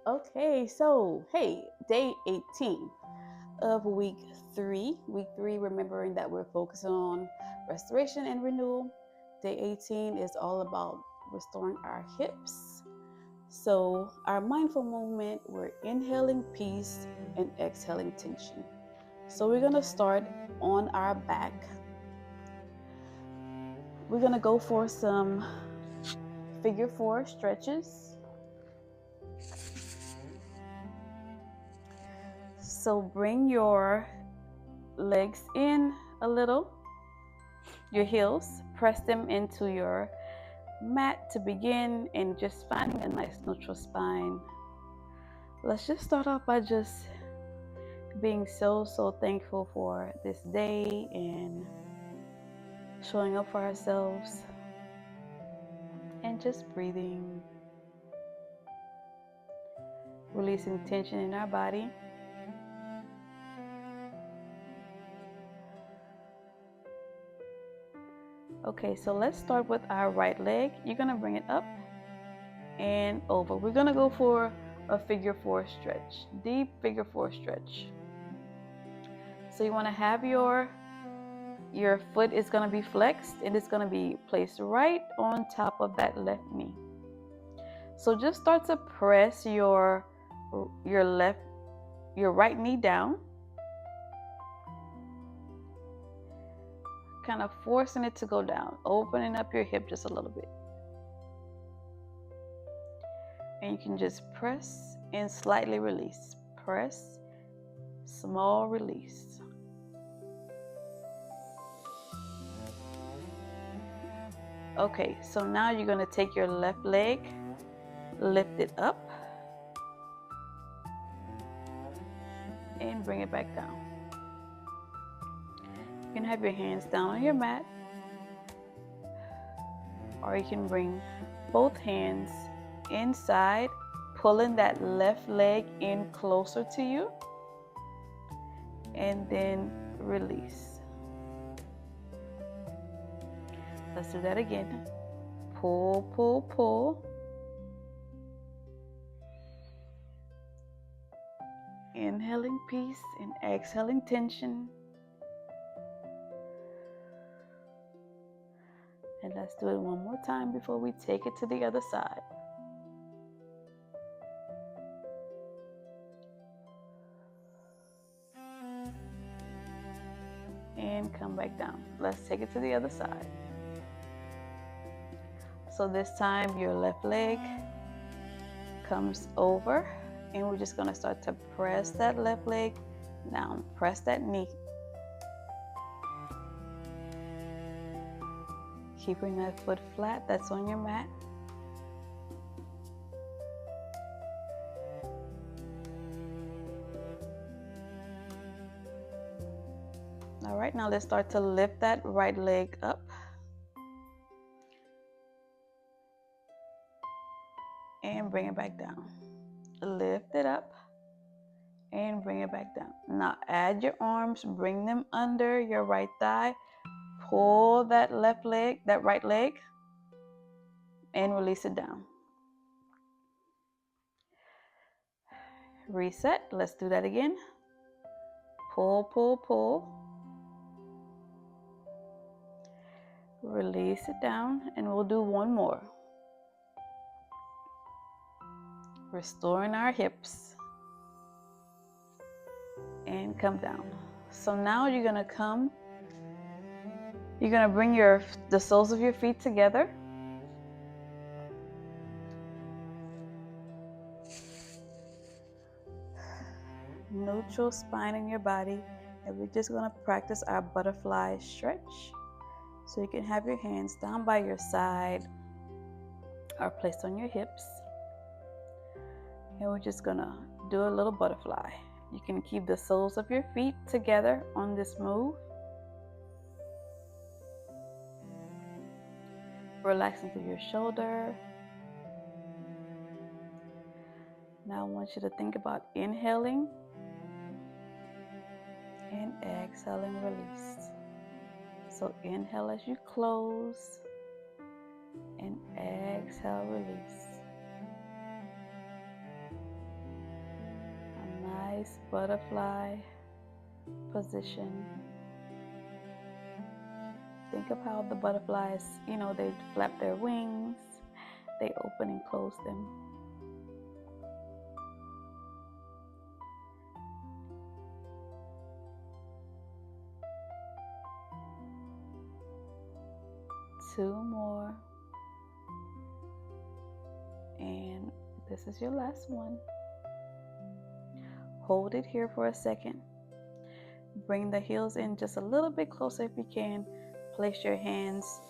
Okay, so hey, day 18 of week 3. Week 3, remembering that we're focusing on restoration and renewal. Day 18 is all about restoring our hips. So, our mindful movement, we're inhaling peace and exhaling tension. So, we're going to start on our back. We're going to go for some figure 4 stretches. So, bring your legs in a little, your heels, press them into your mat to begin, and just finding a nice neutral spine. Let's just start off by just being so thankful for this day and showing up for ourselves and just breathing, releasing tension in our body. Okay, so let's start with our right leg. You're gonna bring it up and over. We're gonna go for a figure 4 stretch, deep figure 4 stretch. So you want to have your foot is going to be flexed and it's going to be placed right on top of that left knee. So just start to press your right knee down, kind of forcing it to go down, opening up your hip just a little bit. And you can just press and slightly release. Press, small release. Okay, so now you're going to take your left leg, lift it up, and bring it back down. You can have your hands down on your mat, or you can bring both hands inside, pulling that left leg in closer to you, and then release. Let's do that again. Pull, pull, pull. Inhaling peace and exhaling tension. And let's do it one more time before we take it to the other side. And come back down. Let's take it to the other side. So this time your left leg comes over, and we're just going to start to press that left leg down. Press that knee. Keeping that foot flat that's on your mat. All right, now let's start to lift that right leg up. And bring it back down. Lift it up and bring it back down. Now add your arms, bring them under your right thigh. Pull that left leg, that right leg, and release it down. Reset. Let's do that again. Pull, pull, pull. Release it down, and we'll do one more. Restoring our hips. And come down. So now you're gonna bring the soles of your feet together. Neutral spine in your body, and we're just going to practice our butterfly stretch. So you can have your hands down by your side or placed on your hips, and we're just going to do a little butterfly. You can keep the soles of your feet together on this move. Relaxing through your shoulder. Now I want you to think about inhaling and exhaling, release. So inhale as you close and exhale, release. butterfly position. Think of how the butterflies, they flap their wings, they open and close them. Two more. And this is your last one. Hold it here for a second. Bring the heels in just a little bit closer if you can. Place your hands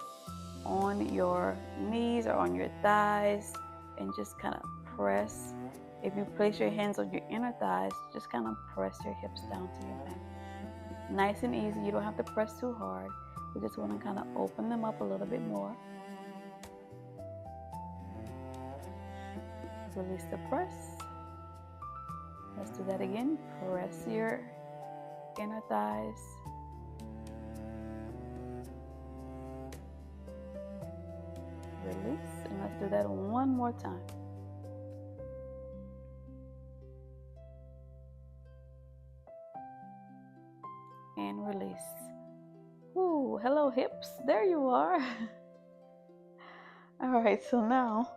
on your knees or on your thighs and just kind of press. If you place your hands on your inner thighs, just kind of press your hips down to your back. Nice and easy. You don't have to press too hard. You just want to kind of open them up a little bit more. Release the press. Let's do that again. Press your inner thighs. Release, and let's do that one more time. And release. Ooh, hello hips. There you are. All right, so now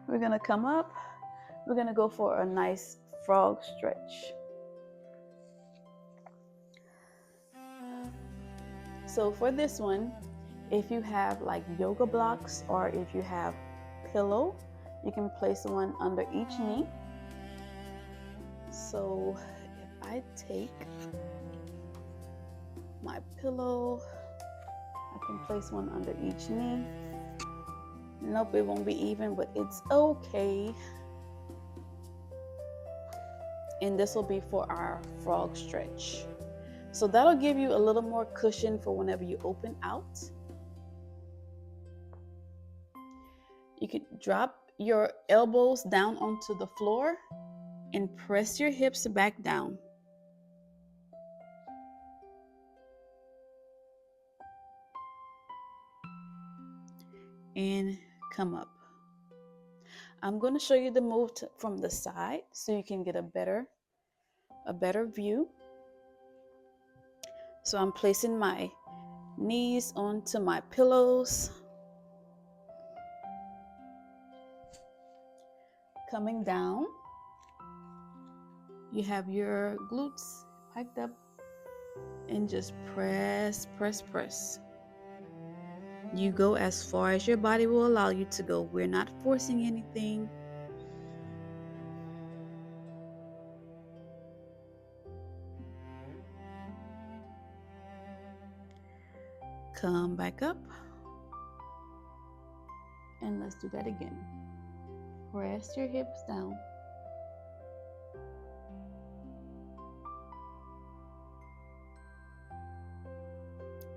we're gonna come up. We're gonna go for a nice frog stretch. So for this one, if you have like yoga blocks or if you have pillow, you can place one under each knee. So if I take my pillow, I can place one under each knee. Nope, it won't be even, but it's okay. And this will be for our frog stretch. So that'll give you a little more cushion for whenever you open out. You can drop your elbows down onto the floor and press your hips back down. And come up. I'm going to show you the move from the side so you can get a better view. So I'm placing my knees onto my pillows. Coming down, you have your glutes piped up and just press, press, press. You go as far as your body will allow you to go. We're not forcing anything. Come back up. And let's do that again. Press your hips down.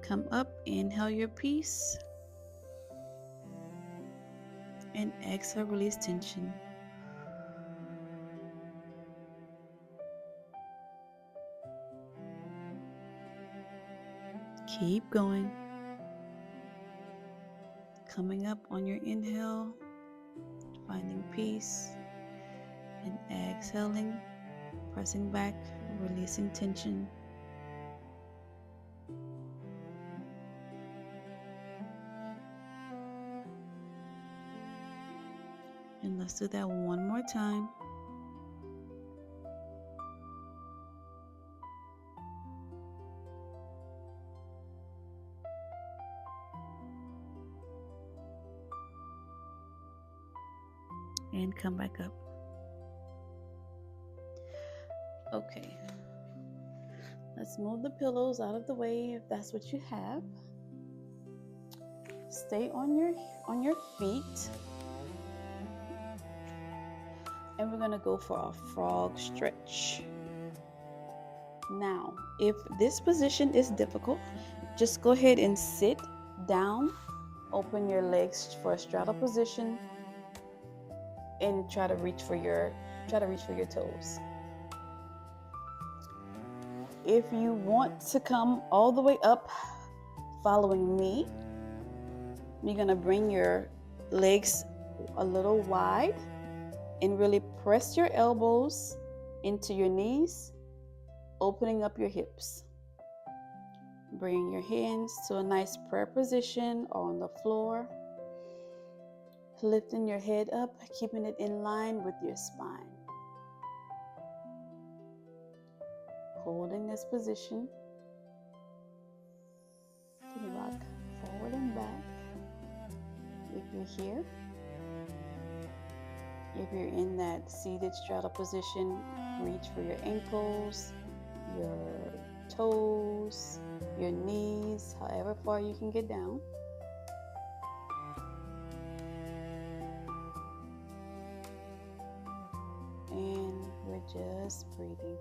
Come up, inhale your peace. And exhale, release tension. Keep going. Coming up on your inhale, finding peace. And exhaling, pressing back, releasing tension. And let's do that one more time. And come back up. Okay. Let's move the pillows out of the way if that's what you have. Stay on your feet. And we're going to go for a frog stretch. Now, if this position is difficult, just go ahead and sit down, open your legs for a straddle position, and try to reach for your toes. If you want to come all the way up following me, you're going to bring your legs a little wide and really press your elbows into your knees opening up your hips. Bring your hands to a nice prayer position or on the floor. Lifting your head up, keeping it in line with your spine. Holding this position. You can rock forward and back if you're here. If you're in that seated straddle position, reach for your ankles, your toes, your knees, however far you can get down. And we're just breathing.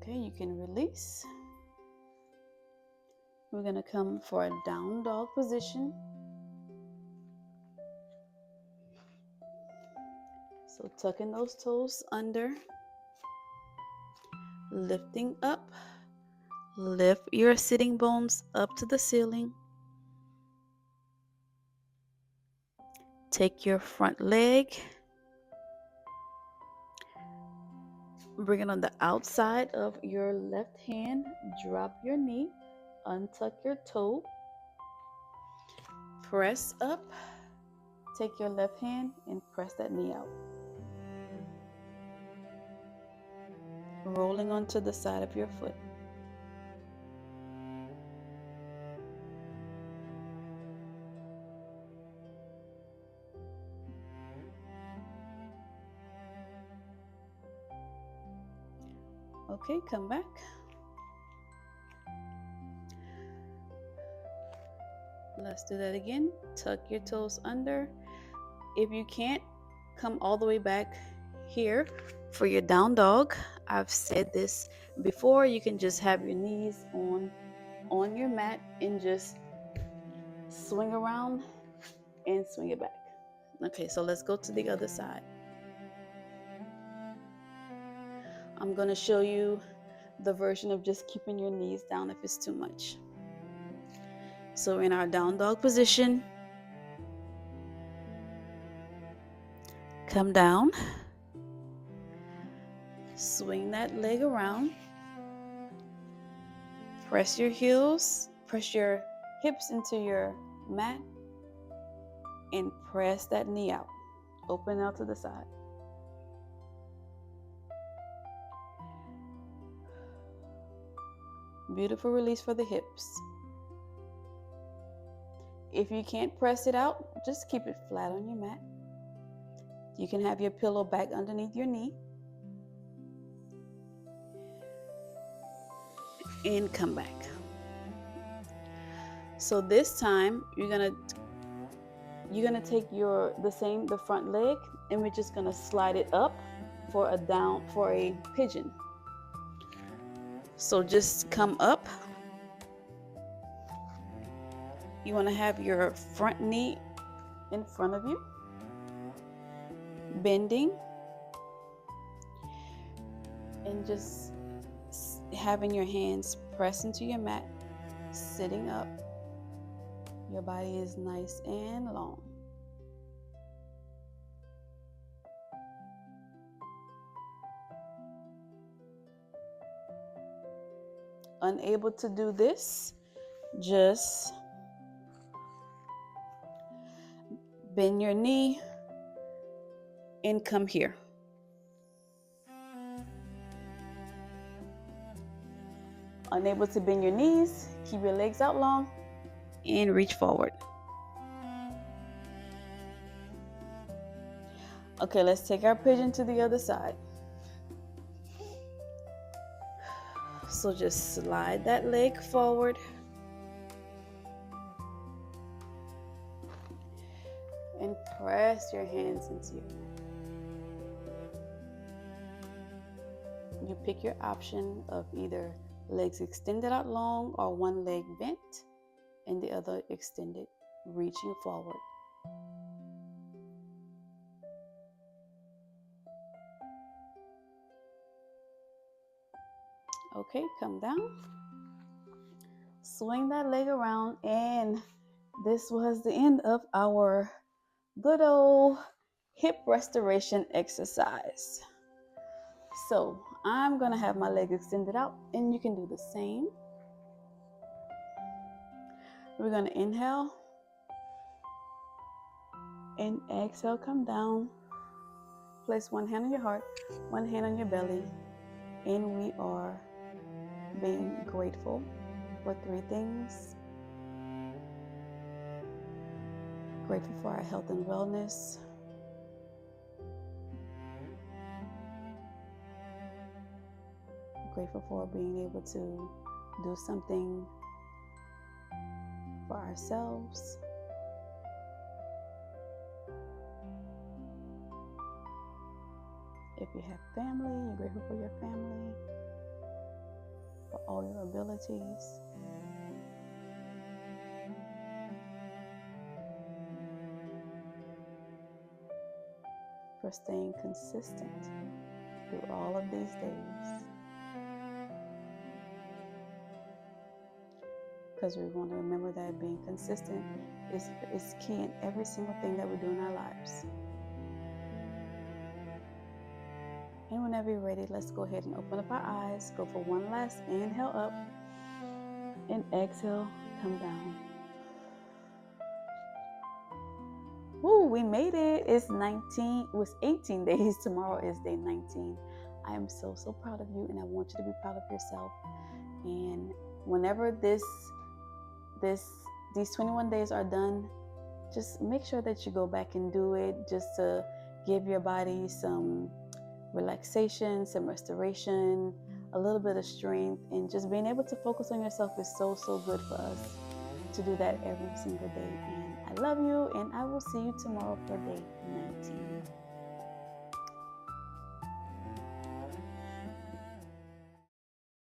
Okay, you can release. We're going to come for a down dog position. So tucking those toes under, lifting up. Lift your sitting bones up to the ceiling. Take your front leg, bring it on the outside of your left hand, drop your knee, untuck your toe, press up, take your left hand and press that knee out. Rolling onto the side of your foot. Okay, come back. Let's do that again. Tuck your toes under. If you can't, come all the way back here for your down dog. I've said this before. You can just have your knees on your mat and just swing around and swing it back. Okay, so let's go to the other side. I'm going to show you the version of just keeping your knees down if it's too much. So in our down dog position, come down, swing that leg around, press your heels, press your hips into your mat, and press that knee out. Open out to the side. Beautiful release for the hips. If you can't press it out, just keep it flat on your mat. You can have your pillow back underneath your knee. And come back. So this time you're gonna take the front leg, and we're just gonna slide it up for a pigeon. So just come up. You want to have your front knee in front of you, bending, and just having your hands press into your mat, sitting up. Your body is nice and long. Unable to do this, just bend your knee and come here. Unable to bend your knees, keep your legs out long and reach forward. Okay, let's take our pigeon to the other side. So just slide that leg forward. And press your hands into your mat. You pick your option of either legs extended out long or one leg bent and the other extended, reaching forward. Okay, come down. Swing that leg around and this was the end of our good old hip restoration exercise. So I'm gonna have my leg extended out, and you can do the same. We're gonna inhale and exhale, come down. Place one hand on your heart, one hand on your belly, and we are being grateful for three things. Grateful for our health and wellness. Grateful for being able to do something for ourselves. If you have family, you're grateful for your family, for all your abilities. For staying consistent through all of these days. Because we want to remember that being consistent is key in every single thing that we do in our lives. And whenever you're ready, let's go ahead and open up our eyes. Go for one last inhale up and exhale, come down. Woo, we made it. It was 18 days. Tomorrow is day 19. I am so proud of you, and I want you to be proud of yourself. And whenever these 21 days are done, just make sure that you go back and do it, just to give your body some relaxation, some restoration, a little bit of strength, and just being able to focus on yourself is so good for us to do that every single day. And I love you, and I will see you tomorrow for day 19.